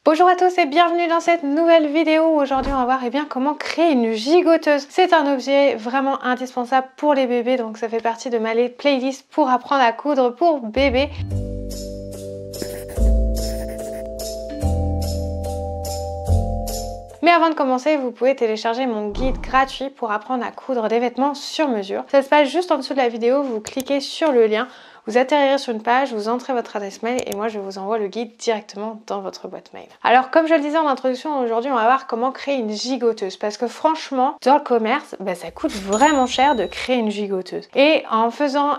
Bonjour à tous et bienvenue dans cette nouvelle vidéo. Aujourd'hui on va voir comment créer une gigoteuse. C'est un objet vraiment indispensable pour les bébés, donc ça fait partie de ma playlist pour apprendre à coudre pour bébés. Mais avant de commencer, vous pouvez télécharger mon guide gratuit pour apprendre à coudre des vêtements sur mesure. Ça se passe juste en dessous de la vidéo, vous cliquez sur le lien. Vous atterrirez sur une page, vous entrez votre adresse mail et moi je vous envoie le guide directement dans votre boîte mail. Alors comme je le disais en introduction, aujourd'hui on va voir comment créer une gigoteuse parce que franchement dans le commerce ça coûte vraiment cher de créer une gigoteuse. Et en faisant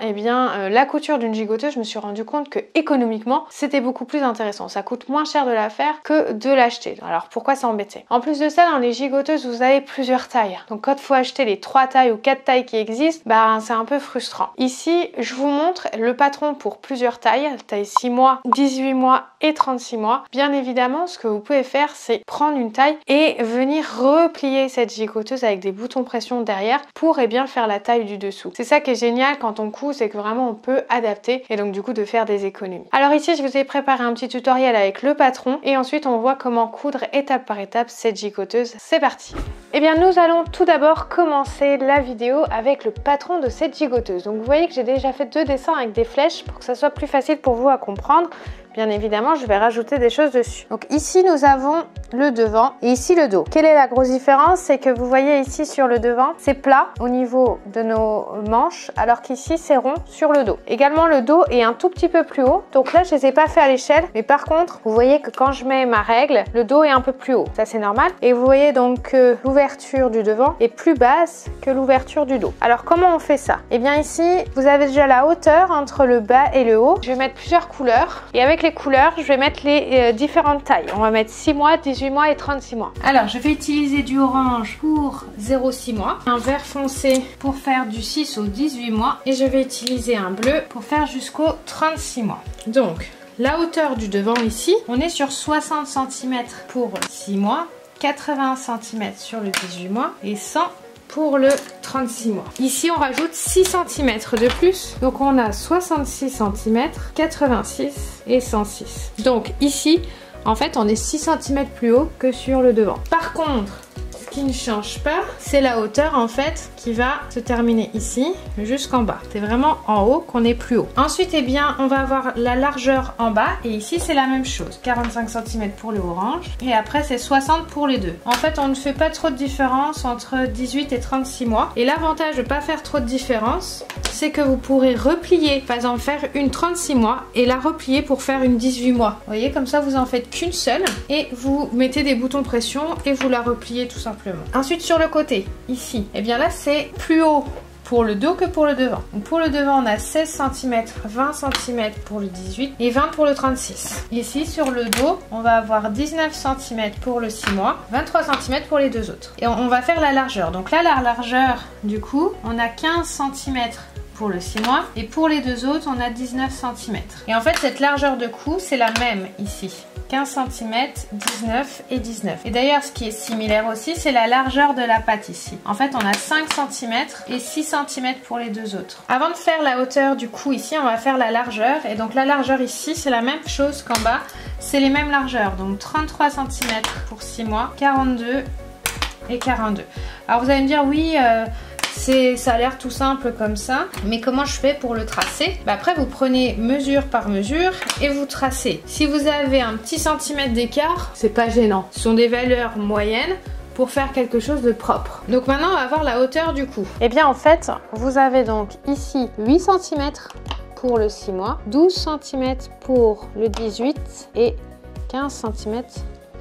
la couture d'une gigoteuse, je me suis rendu compte que économiquement c'était beaucoup plus intéressant. Ça coûte moins cher de la faire que de l'acheter. Alors pourquoi s'embêter? En plus de ça, dans les gigoteuses vous avez plusieurs tailles. Donc quand il faut acheter les 3 tailles ou 4 tailles qui existent, c'est un peu frustrant. Ici je vous montre le patron pour plusieurs tailles, taille 6 mois, 18 mois et 36 mois. Bien évidemment, ce que vous pouvez faire, c'est prendre une taille et venir replier cette gigoteuse avec des boutons pression derrière pour faire la taille du dessous. C'est ça qui est génial quand on coud, c'est que vraiment on peut adapter et donc du coup de faire des économies. Alors ici, je vous ai préparé un petit tutoriel avec le patron et ensuite on voit comment coudre étape par étape cette gigoteuse. C'est parti! Nous allons tout d'abord commencer la vidéo avec le patron de cette gigoteuse. Donc vous voyez que j'ai déjà fait 2 dessins avec des flèches pour que ça soit plus facile pour vous à comprendre. Bien évidemment, je vais rajouter des choses dessus. Donc ici, nous avons le devant et ici le dos. Quelle est la grosse différence? C'est que vous voyez ici sur le devant, c'est plat au niveau de nos manches, alors qu'ici, c'est rond sur le dos. Également, le dos est un tout petit peu plus haut. Donc là, je ne les ai pas fait à l'échelle, mais par contre, vous voyez que quand je mets ma règle, le dos est un peu plus haut. Ça, c'est normal. Et vous voyez donc que l'ouverture du devant est plus basse que l'ouverture du dos. Alors, comment on fait ça? Ici, vous avez déjà la hauteur entre le bas et le haut. Je vais mettre plusieurs couleurs et avec les couleurs, je vais mettre les différentes tailles. On va mettre 6 mois, 18 mois et 36 mois. Alors, je vais utiliser du orange pour 0,6 mois, un vert foncé pour faire du 6 au 18 mois et je vais utiliser un bleu pour faire jusqu'au 36 mois. Donc, la hauteur du devant ici, on est sur 60 cm pour 6 mois, 80 cm sur le 18 mois et 100 pour le 36 mois. Ici, on rajoute 6 cm de plus. Donc, on a 66 cm, 86 et 106. Donc, ici, en fait, on est 6 cm plus haut que sur le devant. Par contre, ce qui ne change pas, c'est la hauteur, en fait, qui va se terminer ici jusqu'en bas. C'est vraiment en haut qu'on est plus haut. Ensuite, on va avoir la largeur en bas. Et ici, c'est la même chose. 45 cm pour le orange. Et après, c'est 60 pour les deux. En fait, on ne fait pas trop de différence entre 18 et 36 mois. Et l'avantage de ne pas faire trop de différence, c'est que vous pourrez replier, par exemple, faire une 36 mois et la replier pour faire une 18 mois. Vous voyez, comme ça, vous en faites qu'une seule. Et vous mettez des boutons pression et vous la repliez tout simplement. Ensuite, sur le côté, ici, là, c'est plus haut pour le dos que pour le devant. Donc pour le devant, on a 16 cm, 20 cm pour le 18 et 20 pour le 36. Ici, sur le dos, on va avoir 19 cm pour le 6 mois, 23 cm pour les deux autres. Et on va faire la largeur. Donc là, la largeur, du coup, on a 15 cm pour le 6 mois et pour les deux autres, on a 19 cm. Et en fait, cette largeur de cou, c'est la même ici. 15 cm, 19 et 19. Et d'ailleurs, ce qui est similaire aussi, c'est la largeur de la patte ici. En fait, on a 5 cm et 6 cm pour les deux autres. Avant de faire la hauteur du cou ici, on va faire la largeur. Et donc la largeur ici, c'est la même chose qu'en bas. C'est les mêmes largeurs. Donc 33 cm pour 6 mois, 42 et 42. Alors vous allez me dire, oui... ça a l'air tout simple comme ça, mais comment je fais pour le tracer? Après, vous prenez mesure par mesure et vous tracez. Si vous avez un petit centimètre d'écart, c'est pas gênant. Ce sont des valeurs moyennes pour faire quelque chose de propre. Donc maintenant, on va voir la hauteur du cou. En fait, vous avez donc ici 8 cm pour le 6 mois, 12 cm pour le 18 et 15 cm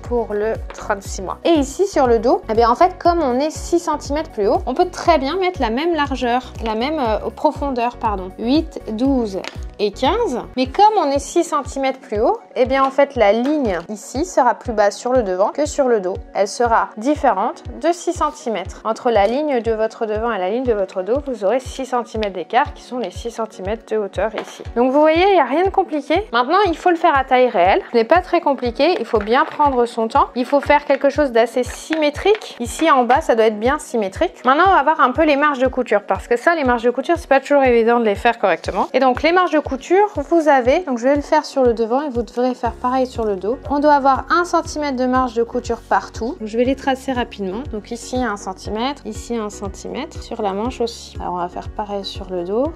pour le 36 mois. Et ici sur le dos, en fait, comme on est 6 cm plus haut, on peut très bien mettre la même largeur, la même profondeur, pardon, 8, 12 et 15. Mais comme on est 6 cm plus haut, en fait, la ligne ici sera plus basse sur le devant que sur le dos. Elle sera différente de 6 cm. Entre la ligne de votre devant et la ligne de votre dos, vous aurez 6 cm d'écart qui sont les 6 cm de hauteur ici. Donc vous voyez, il n'y a rien de compliqué. Maintenant, il faut le faire à taille réelle. Ce n'est pas très compliqué. Il faut bien prendre son son temps. Il faut faire quelque chose d'assez symétrique. Ici en bas, ça doit être bien symétrique. Maintenant, on va voir un peu les marges de couture parce que ça, les marges de couture, c'est pas toujours évident de les faire correctement. Et donc les marges de couture, vous avez, donc je vais le faire sur le devant et vous devrez faire pareil sur le dos. On doit avoir 1 cm de marge de couture partout. Donc, je vais les tracer rapidement. Donc ici 1 cm, ici 1 cm, sur la manche aussi. Alors on va faire pareil sur le dos.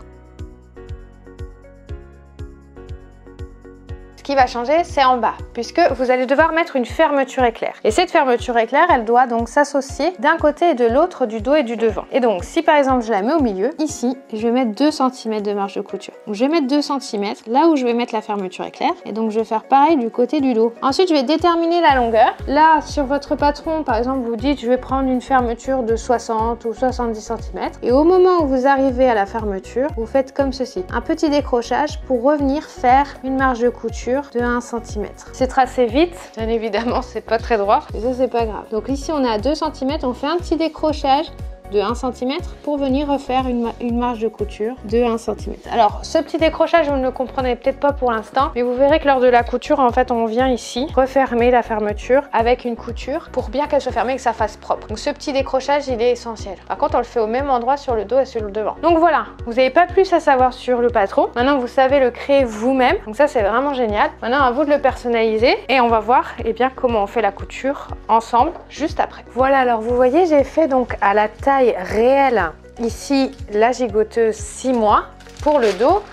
Ce qui va changer, c'est en bas, puisque vous allez devoir mettre une fermeture éclair. Et cette fermeture éclair, elle doit donc s'associer d'un côté et de l'autre du dos et du devant. Et donc, si par exemple je la mets au milieu, ici, je vais mettre 2 cm de marge de couture. Donc, je vais mettre 2 cm là où je vais mettre la fermeture éclair. Et donc, je vais faire pareil du côté du dos. Ensuite, je vais déterminer la longueur. Là, sur votre patron, par exemple, vous dites, je vais prendre une fermeture de 60 ou 70 cm. Et au moment où vous arrivez à la fermeture, vous faites comme ceci. Un petit décrochage pour revenir faire une marge de couture de 1 cm. C'est tracé vite, bien évidemment, c'est pas très droit, mais ça c'est pas grave. Donc ici on est à 2 cm, on fait un petit décrochage de 1 cm pour venir refaire une marge de couture de 1 cm. Alors ce petit décrochage, vous ne le comprenez peut-être pas pour l'instant, mais vous verrez que lors de la couture, en fait, on vient ici refermer la fermeture avec une couture pour bien qu'elle soit fermée et que ça fasse propre. Donc ce petit décrochage, il est essentiel. Par contre, on le fait au même endroit sur le dos et sur le devant. Donc voilà, vous n'avez pas plus à savoir sur le patron. Maintenant, vous savez le créer vous-même. Donc ça, c'est vraiment génial. Maintenant, à vous de le personnaliser et on va voir bien comment on fait la couture ensemble juste après. Voilà, alors vous voyez, j'ai fait donc à la taille réelle ici la gigoteuse 6 mois pour le dos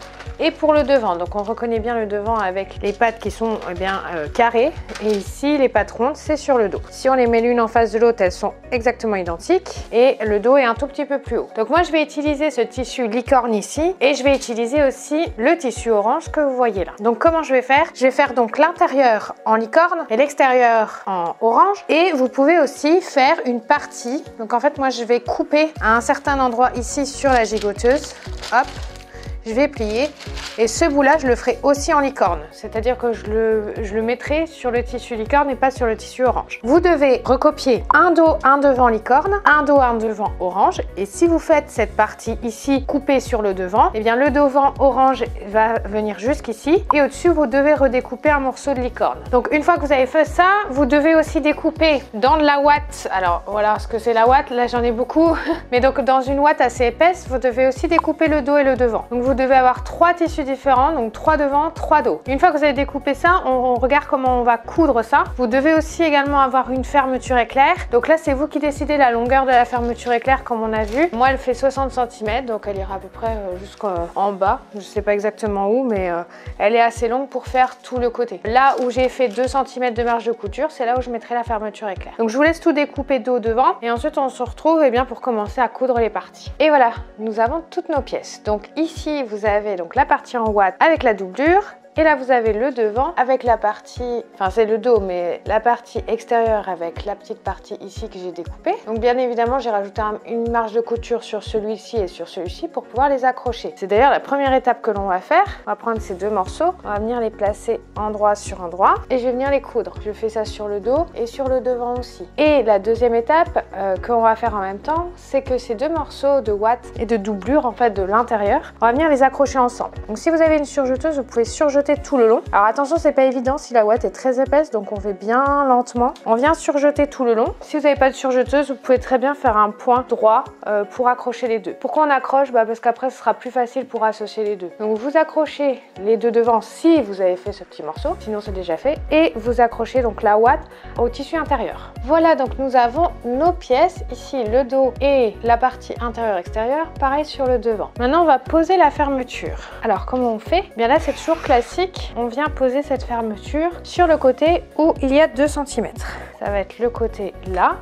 et pour le devant. Donc on reconnaît bien le devant avec les pattes qui sont carrées et ici les pattes rondes, c'est sur le dos. Si on les met l'une en face de l'autre, elles sont exactement identiques et le dos est un tout petit peu plus haut. Donc moi je vais utiliser ce tissu licorne ici et je vais utiliser aussi le tissu orange que vous voyez là. Donc comment je vais faire? Je vais faire donc l'intérieur en licorne et l'extérieur en orange et vous pouvez aussi faire une partie. Donc en fait moi je vais couper à un certain endroit ici sur la gigoteuse. Hop, je vais plier et ce bout là je le ferai aussi en licorne, c'est à dire que je le mettrai sur le tissu licorne et pas sur le tissu orange. Vous devez recopier un dos, un devant licorne, un dos, un devant orange et si vous faites cette partie ici coupée sur le devant, et bien le devant orange va venir jusqu'ici et au-dessus vous devez redécouper un morceau de licorne. Donc une fois que vous avez fait ça, vous devez aussi découper dans de la ouate. Alors voilà ce que c'est la ouate, là j'en ai beaucoup mais donc dans une ouate assez épaisse, vous devez aussi découper le dos et le devant. Donc vous devez avoir 3 tissus différents, donc 3 devant, 3 dos. Une fois que vous avez découpé ça, on regarde comment on va coudre ça. Vous devez aussi également avoir une fermeture éclair. Donc là, c'est vous qui décidez la longueur de la fermeture éclair comme on a vu. Moi, elle fait 60 cm, donc elle ira à peu près jusqu'en bas. Je ne sais pas exactement où, mais elle est assez longue pour faire tout le côté. Là où j'ai fait 2 cm de marge de couture, c'est là où je mettrai la fermeture éclair. Donc je vous laisse tout découper dos devant et ensuite on se retrouve pour commencer à coudre les parties. Et voilà, nous avons toutes nos pièces. Donc ici, vous avez donc la partie en ouate avec la doublure. Et là, vous avez le devant avec la partie, enfin c'est le dos, mais la partie extérieure avec la petite partie ici que j'ai découpée. Donc bien évidemment, j'ai rajouté une marge de couture sur celui-ci et sur celui-ci pour pouvoir les accrocher. C'est d'ailleurs la première étape que l'on va faire. On va prendre ces deux morceaux, on va venir les placer endroit sur endroit et je vais venir les coudre. Je fais ça sur le dos et sur le devant aussi. Et la deuxième étape qu'on va faire en même temps, c'est que ces deux morceaux de ouate et de doublure en fait de l'intérieur, on va venir les accrocher ensemble. Donc si vous avez une surjeteuse, vous pouvez surjeter tout le long. Alors attention, c'est pas évident si la ouate est très épaisse, donc on fait bien lentement. On vient surjeter tout le long. Si vous n'avez pas de surjeteuse, vous pouvez très bien faire un point droit pour accrocher les deux. Pourquoi on accroche? Parce qu'après ce sera plus facile pour associer les deux. Donc vous accrochez les deux devant si vous avez fait ce petit morceau, sinon c'est déjà fait, et vous accrochez donc la ouate au tissu intérieur. Voilà, donc nous avons nos pièces, ici le dos et la partie intérieure-extérieure, pareil sur le devant. Maintenant on va poser la fermeture. Alors comment on fait? Bien là c'est toujours classique. On vient poser cette fermeture sur le côté où il y a 2 cm. Ça va être le côté là.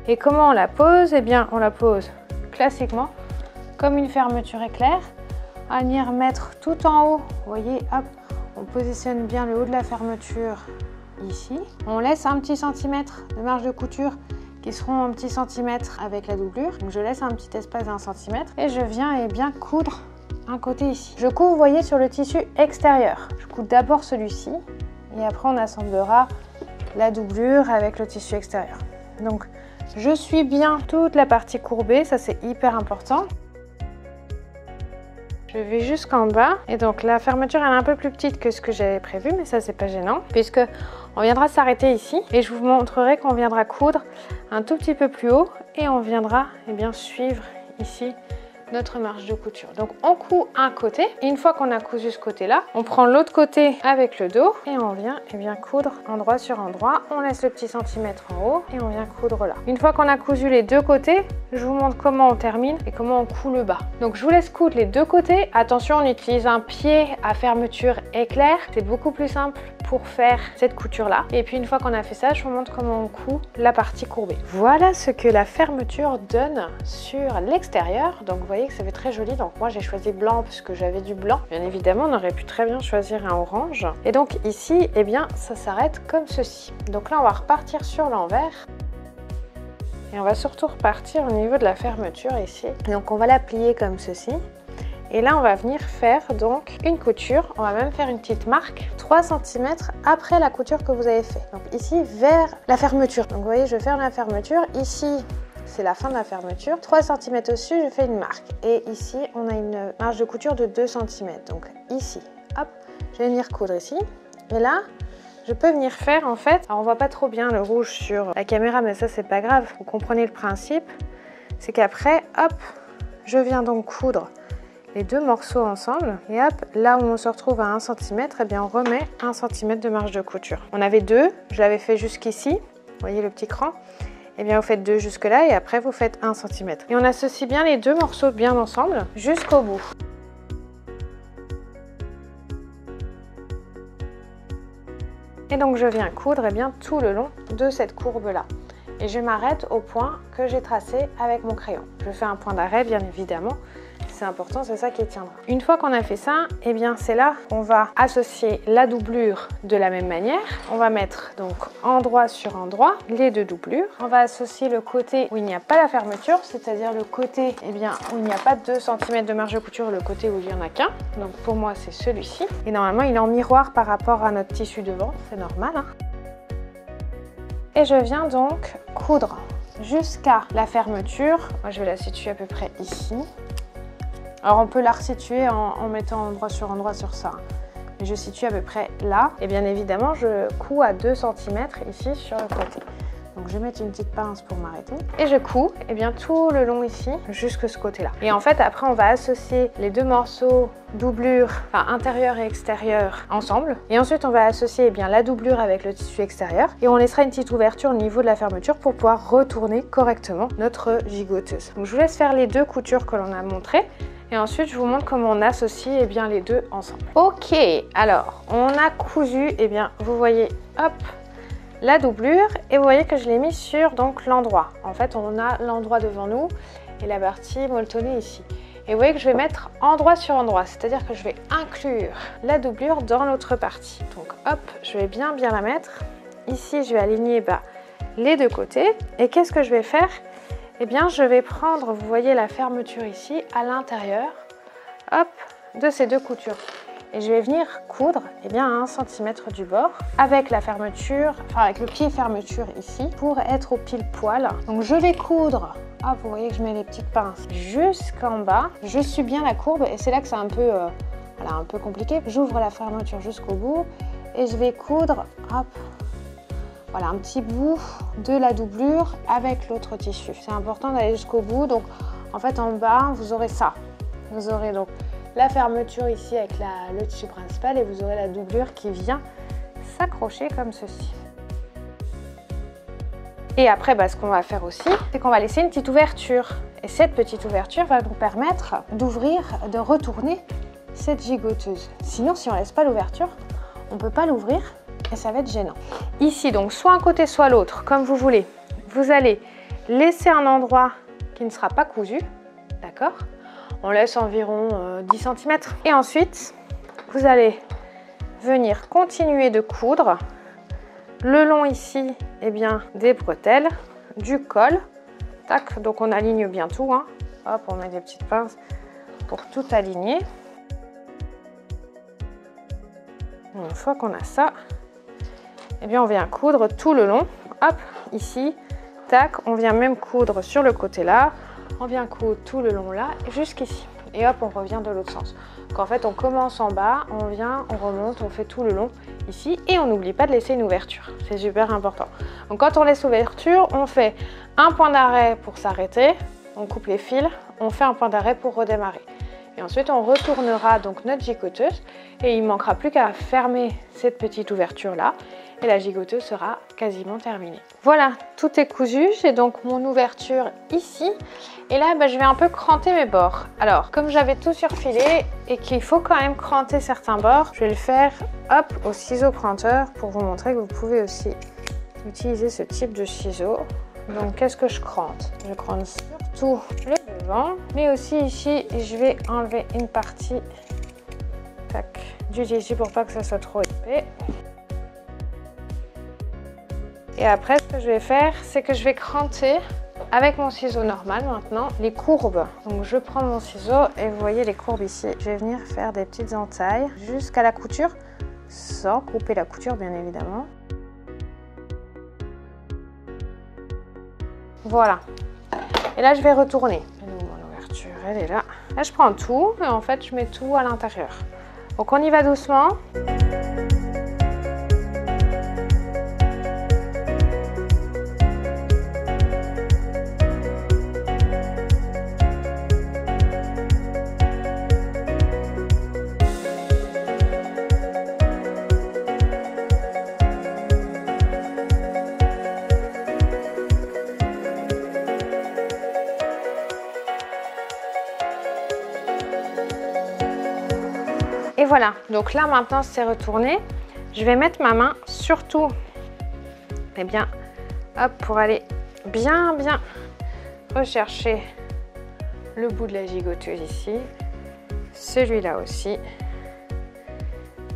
Et comment on la pose? Eh bien, on la pose classiquement comme une fermeture éclair. On va venir mettre tout en haut. Vous voyez, hop, on positionne bien le haut de la fermeture ici. On laisse un petit centimètre de marge de couture qui seront un petit centimètre avec la doublure. Donc je laisse un petit espace d'1 centimètre et je viens bien coudre un côté ici. Je couds, vous voyez, sur le tissu extérieur. Je couds d'abord celui-ci et après on assemblera la doublure avec le tissu extérieur. Donc je suis bien toute la partie courbée, ça c'est hyper important. Je je vais jusqu'en bas. Et donc la fermeture elle est un peu plus petite que ce que j'avais prévu, mais ça c'est pas gênant puisque on viendra s'arrêter ici et je vous montrerai qu'on viendra coudre un tout petit peu plus haut et on viendra suivre ici notre marge de couture. Donc on coud un côté et une fois qu'on a cousu ce côté là, on prend l'autre côté avec le dos et on vient coudre endroit sur endroit. On laisse le petit centimètre en haut et on vient coudre là. Une fois qu'on a cousu les deux côtés, je vous montre comment on termine et comment on coud le bas. Donc je vous laisse coudre les deux côtés. Attention, on utilise un pied à fermeture éclair. C'est beaucoup plus simple pour faire cette couture là. Et puis une fois qu'on a fait ça, je vous montre comment on coud la partie courbée. Voilà ce que la fermeture donne sur l'extérieur. Donc vous voyez que ça fait très joli. Donc moi j'ai choisi blanc parce que j'avais du blanc. Bien évidemment, on aurait pu très bien choisir un orange. Et donc ici, ça s'arrête comme ceci. Donc là, on va repartir sur l'envers. Et on va surtout repartir au niveau de la fermeture ici. Donc on va la plier comme ceci. Et là, on va venir faire donc une couture. On va même faire une petite marque 3 cm après la couture que vous avez fait. Donc ici, vers la fermeture. Donc vous voyez, je ferme la fermeture. Ici, c'est la fin de la fermeture. 3 cm au-dessus, je fais une marque. Et ici, on a une marge de couture de 2 cm. Donc ici, hop, je vais venir coudre ici. Et là, je peux venir faire en fait, alors on voit pas trop bien le rouge sur la caméra, mais ça c'est pas grave, vous comprenez le principe. C'est qu'après, hop, je viens donc coudre les deux morceaux ensemble et hop, là où on se retrouve à 1 cm, eh bien on remet 1 cm de marge de couture. On avait 2, je l'avais fait jusqu'ici, vous voyez le petit cran, eh bien vous faites 2 jusque là et après vous faites 1 cm. Et on associe bien les deux morceaux bien ensemble jusqu'au bout. Et donc je viens coudre tout le long de cette courbe là. Et je m'arrête au point que j'ai tracé avec mon crayon. Je fais un point d'arrêt bien évidemment. C'est important, c'est ça qui tiendra. Une fois qu'on a fait ça, c'est là qu'on va associer la doublure de la même manière. On va mettre donc endroit sur endroit les deux doublures. On va associer le côté où il n'y a pas la fermeture, c'est-à-dire le côté où il n'y a pas 2 cm de marge de couture, le côté où il n'y en a qu'un. Donc pour moi, c'est celui-ci. Et normalement, il est en miroir par rapport à notre tissu devant, c'est normal. Et je viens donc coudre jusqu'à la fermeture. Moi, je vais la situer à peu près ici. Alors on peut la resituer en mettant endroit sur ça. Mais je situe à peu près là. Et bien évidemment, je couds à 2 cm ici sur le côté. Donc je vais mettre une petite pince pour m'arrêter. Et je couds tout le long ici, jusque ce côté-là. Et en fait, après, on va associer les deux morceaux doublure, intérieur et extérieur ensemble. Et ensuite, on va associer la doublure avec le tissu extérieur. Et on laissera une petite ouverture au niveau de la fermeture pour pouvoir retourner correctement notre gigoteuse. Donc je vous laisse faire les deux coutures que l'on a montrées. Et ensuite, je vous montre comment on associe les deux ensemble. Ok, alors, on a cousu, vous voyez, hop, la doublure. Et vous voyez que je l'ai mis sur l'endroit. En fait, on a l'endroit devant nous et la partie molletonnée ici. Et vous voyez que je vais mettre endroit sur endroit, c'est-à-dire que je vais inclure la doublure dans l'autre partie. Donc, hop, je vais bien la mettre. Ici, je vais aligner les deux côtés. Et qu'est-ce que je vais faire ? Je vais prendre, vous voyez la fermeture ici, à l'intérieur, hop, de ces deux coutures. Et je vais venir coudre, à 1 cm du bord, avec la fermeture, avec le pied fermeture ici, pour être au pile poil. Donc je vais coudre, hop, vous voyez que je mets les petites pinces jusqu'en bas. Je suis bien la courbe et c'est là que c'est un peu compliqué. J'ouvre la fermeture jusqu'au bout et je vais coudre, hop, voilà, un petit bout de la doublure avec l'autre tissu. C'est important d'aller jusqu'au bout. Donc, en fait, en bas, vous aurez ça. Vous aurez donc la fermeture ici avec le tissu principal et vous aurez la doublure qui vient s'accrocher comme ceci. Et après, ce qu'on va faire aussi, c'est qu'on va laisser une petite ouverture. Et cette petite ouverture va nous permettre d'ouvrir, de retourner cette gigoteuse. Sinon, si on ne laisse pas l'ouverture, on ne peut pas l'ouvrir. Et ça va être gênant. Ici, donc, soit un côté, soit l'autre, comme vous voulez. Vous allez laisser un endroit qui ne sera pas cousu, d'accord? On laisse environ 10 cm. Et ensuite, vous allez venir continuer de coudre le long ici, des bretelles, du col. Tac, donc on aligne bien tout, hein. Hop, on met des petites pinces pour tout aligner. Une fois qu'on a ça, on vient coudre tout le long, hop, ici, tac, on vient même coudre sur le côté là, on vient coudre tout le long là, jusqu'ici. et hop, on revient de l'autre sens. Donc en fait, on commence en bas, on vient, on remonte, on fait tout le long ici et on n'oublie pas de laisser une ouverture. C'est super important. Donc quand on laisse l'ouverture, on fait un point d'arrêt pour s'arrêter, on coupe les fils, on fait un point d'arrêt pour redémarrer. Et ensuite, on retournera donc notre gigoteuse et il ne manquera plus qu'à fermer cette petite ouverture-là et la gigoteuse sera quasiment terminée. Voilà, tout est cousu. J'ai donc mon ouverture ici et là, je vais un peu cranter mes bords. Alors, comme j'avais tout surfilé et qu'il faut quand même cranter certains bords, je vais le faire hop au ciseau cranteur pour vous montrer que vous pouvez aussi utiliser ce type de ciseaux. Donc, qu'est-ce que je crante? Je crante surtout le devant, mais aussi ici, je vais enlever une partie du tissu pour pas que ça soit trop épais. Et après, ce que je vais faire, c'est que je vais cranter avec mon ciseau normal maintenant les courbes. Donc, je prends mon ciseau et vous voyez les courbes ici. Je vais venir faire des petites entailles jusqu'à la couture, sans couper la couture, bien évidemment. Voilà. Et là, je vais retourner. Mon ouverture, elle est là. Là, je prends tout et en fait, je mets tout à l'intérieur. Donc, on y va doucement. Et voilà, donc là maintenant c'est retourné. Je vais mettre ma main surtout, eh bien, hop, pour aller bien rechercher le bout de la gigoteuse ici. Celui-là aussi.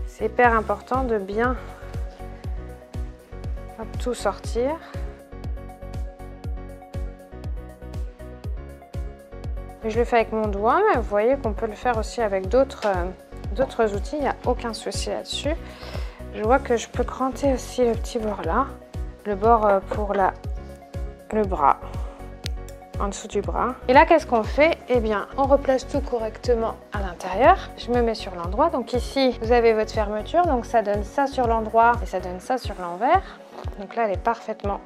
C'est hyper important de bien hop, tout sortir. Et je le fais avec mon doigt, mais vous voyez qu'on peut le faire aussi avec d'autres outils, il n'y a aucun souci là-dessus. Je vois que je peux cranter aussi le petit bord là, le bord pour le bras, en dessous du bras. Et là, qu'est-ce qu'on fait? Eh bien, on replace tout correctement à l'intérieur. Je me mets sur l'endroit. Donc ici, vous avez votre fermeture, donc ça donne ça sur l'endroit et ça donne ça sur l'envers. Donc là, elle est parfaitement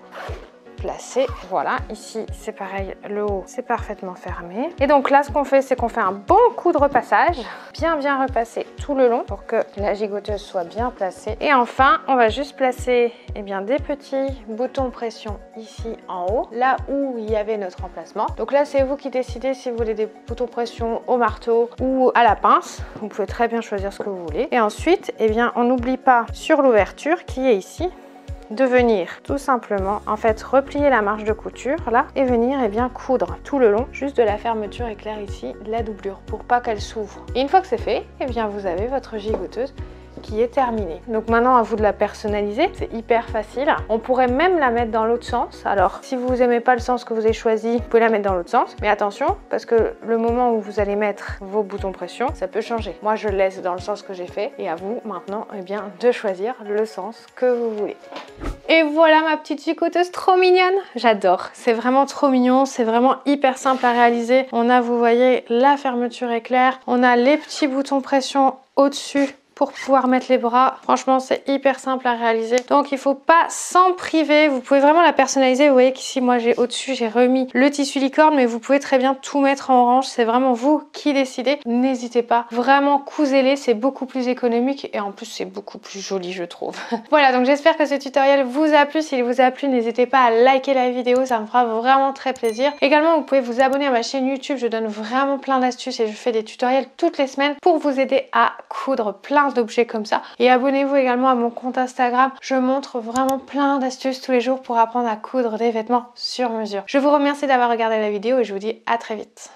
placé. Voilà, ici c'est pareil, le haut c'est parfaitement fermé. Et donc là ce qu'on fait, c'est qu'on fait un bon coup de repassage, bien repasser tout le long pour que la gigoteuse soit bien placée. Et enfin, on va juste placer des petits boutons pression ici en haut, là où il y avait notre emplacement. Donc là c'est vous qui décidez si vous voulez des boutons pression au marteau ou à la pince. Vous pouvez très bien choisir ce que vous voulez. Et ensuite, on n'oublie pas sur l'ouverture qui est ici, de venir tout simplement replier la marge de couture là et venir coudre tout le long juste de la fermeture éclair ici de la doublure pour pas qu'elle s'ouvre. Et une fois que c'est fait, vous avez votre gigoteuse qui est terminée. Donc maintenant à vous de la personnaliser, c'est hyper facile. On pourrait même la mettre dans l'autre sens. Alors si vous n'aimez pas le sens que vous avez choisi, vous pouvez la mettre dans l'autre sens, mais attention parce que le moment où vous allez mettre vos boutons pression, ça peut changer. Moi je le laisse dans le sens que j'ai fait et à vous maintenant de choisir le sens que vous voulez. Et voilà ma petite gigoteuse trop mignonne, j'adore, c'est vraiment trop mignon, c'est vraiment hyper simple à réaliser. On a, vous voyez, la fermeture éclair, on a les petits boutons pression au-dessus pour pouvoir mettre les bras. Franchement, c'est hyper simple à réaliser. Donc, il ne faut pas s'en priver. Vous pouvez vraiment la personnaliser. Vous voyez qu'ici, moi, au-dessus, j'ai remis le tissu licorne, mais vous pouvez très bien tout mettre en orange. C'est vraiment vous qui décidez. N'hésitez pas. Vraiment, cousez-les. C'est beaucoup plus économique et en plus, c'est beaucoup plus joli, je trouve. Voilà, donc j'espère que ce tutoriel vous a plu. S'il vous a plu, n'hésitez pas à liker la vidéo. Ça me fera vraiment très plaisir. Également, vous pouvez vous abonner à ma chaîne YouTube. Je donne vraiment plein d'astuces et je fais des tutoriels toutes les semaines pour vous aider à coudre plein d'objets comme ça. Et abonnez-vous également à mon compte Instagram. Je montre vraiment plein d'astuces tous les jours pour apprendre à coudre des vêtements sur mesure. Je vous remercie d'avoir regardé la vidéo et je vous dis à très vite.